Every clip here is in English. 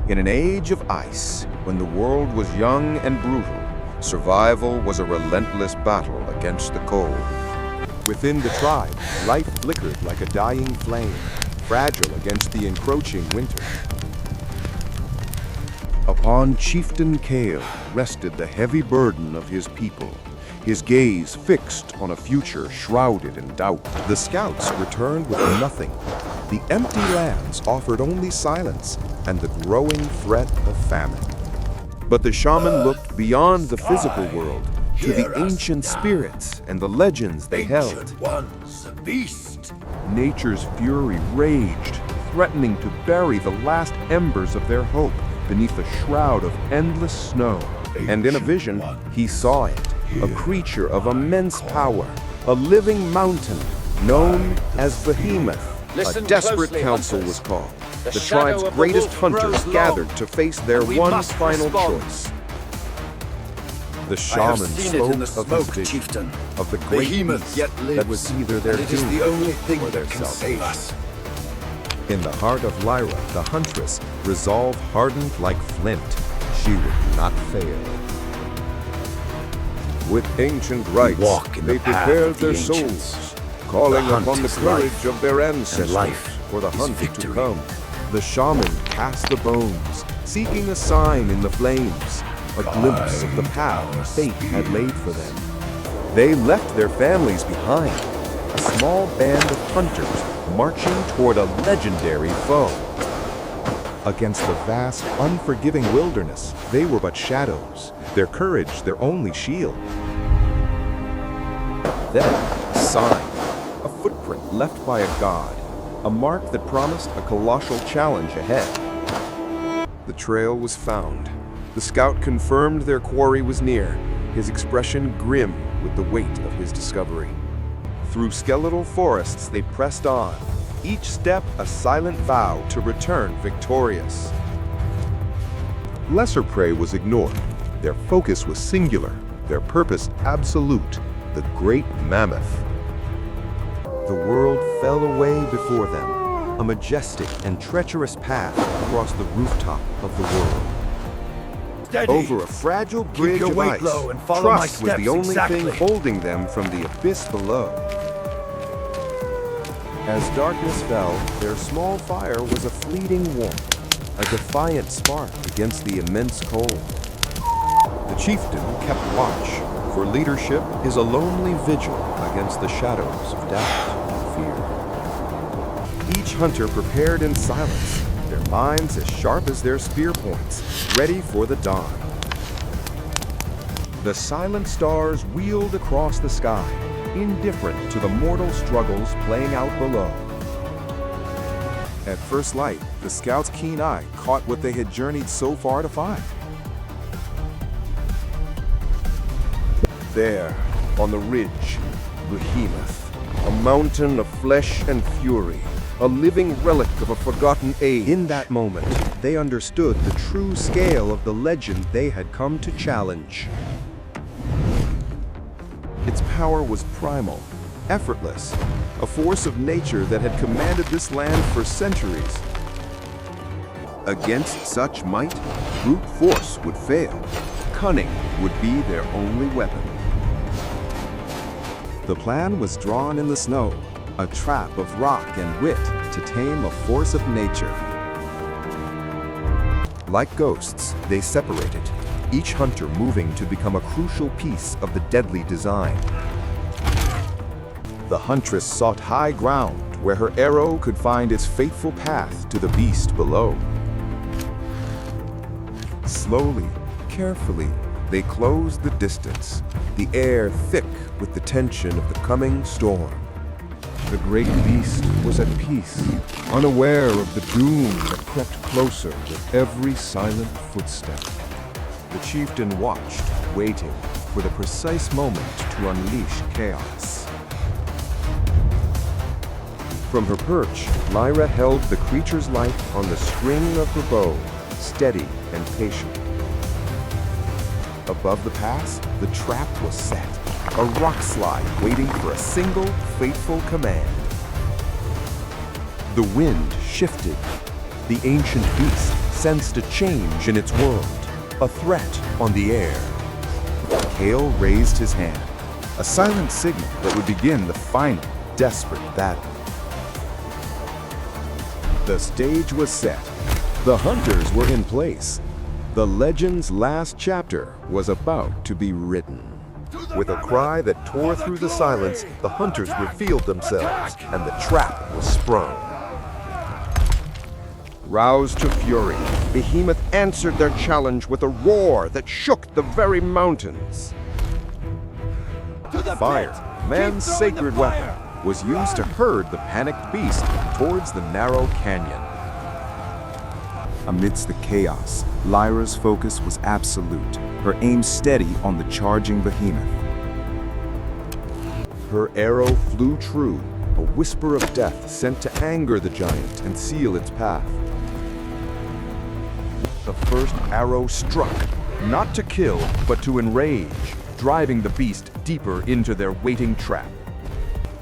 In an age of ice, when the world was young and brutal, survival was a relentless battle against the cold. Within the tribe, life flickered like a dying flame, fragile against the encroaching winter. Upon Chieftain Kale rested the heavy burden of his people, his gaze fixed on a future shrouded in doubt. The scouts returned with nothing. The empty lands offered only silence and the growing threat of famine. But the shaman looked beyond the physical world to the ancient spirits and the legends they held. Ancient ones, the beast. Nature's fury raged, threatening to bury the last embers of their hope beneath a shroud of endless snow. And in a vision, he saw it, a creature of immense power, a living mountain known as Behemoth. A desperate council was called. The tribe's greatest hunters gathered to face their one final choice. The shaman spoke of his vision, chieftain. of the great Behemoth beast yet lives, that was either their and it is doom the only thing or that their can save us. In the heart of Lyra, the huntress, resolve hardened like flint. She would not fail. With ancient rites, walk in the they path prepared of the their ancients. souls, calling The hunt upon the is courage life, of their ancestors life for the is hunt to victory. come. The shaman cast the bones, seeking a sign in the flames, a glimpse of the path fate had laid for them. They left their families behind, a small band of hunters marching toward a legendary foe. Against the vast, unforgiving wilderness, they were but shadows, their courage their only shield. Then, a sign, a footprint left by a god, a mark that promised a colossal challenge ahead. The trail was found. The scout confirmed their quarry was near, his expression grim with the weight of his discovery. Through skeletal forests they pressed on, each step a silent vow to return victorious. Lesser prey was ignored. Their focus was singular, their purpose absolute, the great Mammoth. The world fell away before them, a majestic and treacherous path across the rooftop of the world. Steady. Over a fragile bridge your of weight ice, low and follow my trust was the steps only exactly. thing holding them from the abyss below. As darkness fell, their small fire was a fleeting warmth, a defiant spark against the immense cold. The chieftain kept watch, for leadership is a lonely vigil against the shadows of doubt and fear. Each hunter prepared in silence, their minds as sharp as their spear points, ready for the dawn. The silent stars wheeled across the sky, indifferent to the mortal struggles playing out below. At first light, the scouts' keen eye caught what they had journeyed so far to find. There, on the ridge, Behemoth, a mountain of flesh and fury, a living relic of a forgotten age. In that moment, they understood the true scale of the legend they had come to challenge. Its power was primal, effortless, a force of nature that had commanded this land for centuries. Against such might, brute force would fail. Cunning would be their only weapon. The plan was drawn in the snow, a trap of rock and wit to tame a force of nature. Like ghosts, they separated, each hunter moving to become a crucial piece of the deadly design. The huntress sought high ground where her arrow could find its fateful path to the beast below. Slowly, carefully, they closed the distance, the air thick with the tension of the coming storm. The great beast was at peace, unaware of the doom that crept closer with every silent footstep. The chieftain watched, waiting for the precise moment to unleash chaos. From her perch, Lyra held the creature's life on the string of her bow, steady and patient. Above the pass, the trap was set, a rock slide waiting for a single fateful command. The wind shifted. The ancient beast sensed a change in its world, a threat on the air. Kale raised his hand, a silent signal that would begin the final, desperate battle. The stage was set. The hunters were in place. The legend's last chapter was about to be written. With a cry that tore through the silence, the hunters revealed themselves, and the trap was sprung. Roused to fury, Behemoth answered their challenge with a roar that shook the very mountains. Fire, man's sacred weapon, was used to herd the panicked beast towards the narrow canyon. Amidst the chaos, Lyra's focus was absolute, her aim steady on the charging behemoth. Her arrow flew true, a whisper of death sent to anger the giant and seal its path. The first arrow struck, not to kill, but to enrage, driving the beast deeper into their waiting trap.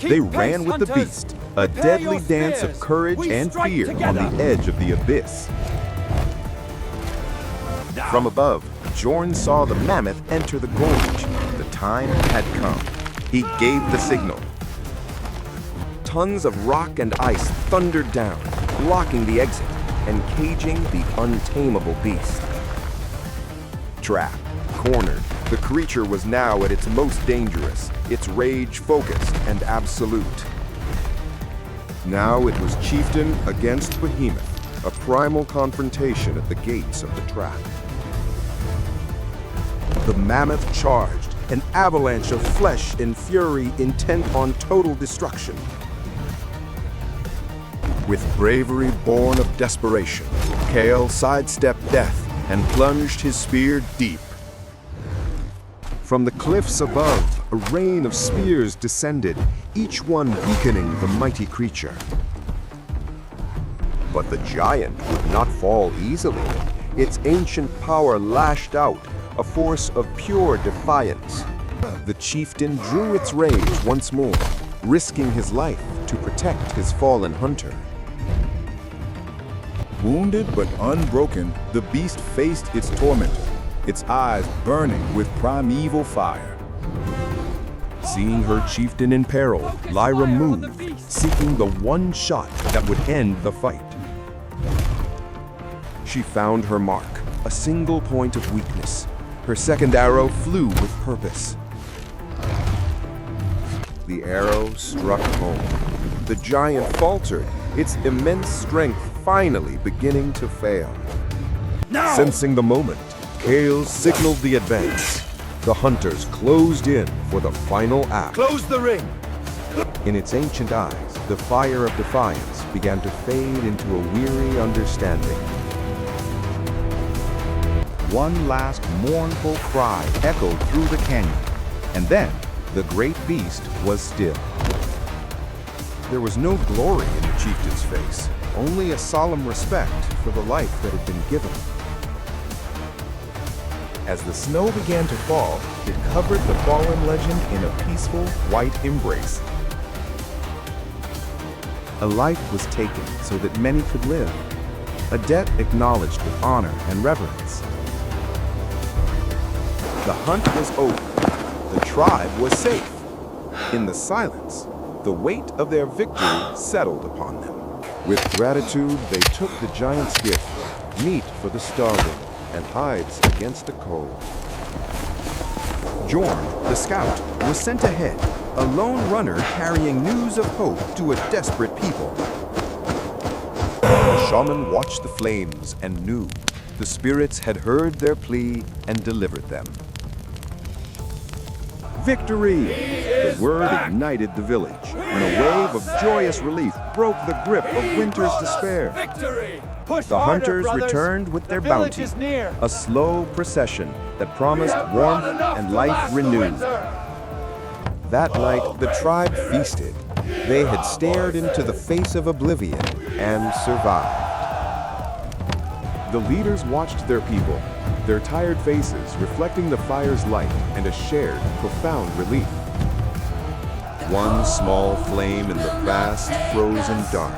They ran with the beast, a deadly dance of courage and fear on the edge of the abyss. From above, Jorn saw the mammoth enter the gorge. The time had come. He gave the signal. Tons of rock and ice thundered down, blocking the exit and caging the untamable beast. Trapped, cornered, the creature was now at its most dangerous, its rage focused and absolute. Now it was chieftain against behemoth, a primal confrontation at the gates of the trap. The mammoth charged, an avalanche of flesh and fury intent on total destruction. With bravery born of desperation, Kale sidestepped death and plunged his spear deep. From the cliffs above, a rain of spears descended, each one weakening the mighty creature. But the giant would not fall easily. Its ancient power lashed out, a force of pure defiance. The chieftain drew its rage once more, risking his life to protect his fallen hunter. Wounded but unbroken, the beast faced its tormentor, its eyes burning with primeval fire. Seeing her chieftain in peril, Lyra moved, seeking the one shot that would end the fight. She found her mark, a single point of weakness. Her second arrow flew with purpose. The arrow struck home. The giant faltered, its immense strength finally beginning to fail. Now! Sensing the moment, Kale signaled the advance. The hunters closed in for the final act. Close the ring! In its ancient eyes, the fire of defiance began to fade into a weary understanding. One last mournful cry echoed through the canyon, and then the great beast was still. There was no glory in the chieftain's face, only a solemn respect for the life that had been given. As the snow began to fall, it covered the fallen legend in a peaceful, white embrace. A life was taken so that many could live, a debt acknowledged with honor and reverence. The hunt was over. The tribe was safe. In the silence, the weight of their victory settled upon them. With gratitude, they took the giant's gift, meat for the starving and hides against the cold. Jorn, the scout, was sent ahead, a lone runner carrying news of hope to a desperate people. The shaman watched the flames and knew the spirits had heard their plea and delivered them. Victory! The word ignited the village, and a wave of joyous relief broke the grip of winter's despair. Victory! Push The harder, hunters brothers. returned with their The village bounty, is near. a slow procession that promised We have brought warmth enough and to life last the renewed. winter. That night, the tribe feasted. They had stared into the face of oblivion and survived. The leaders watched their people, their tired faces reflecting the fire's light and a shared, profound relief. One small flame in the vast, frozen dark,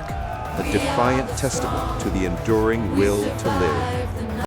a defiant testament to the enduring will to live.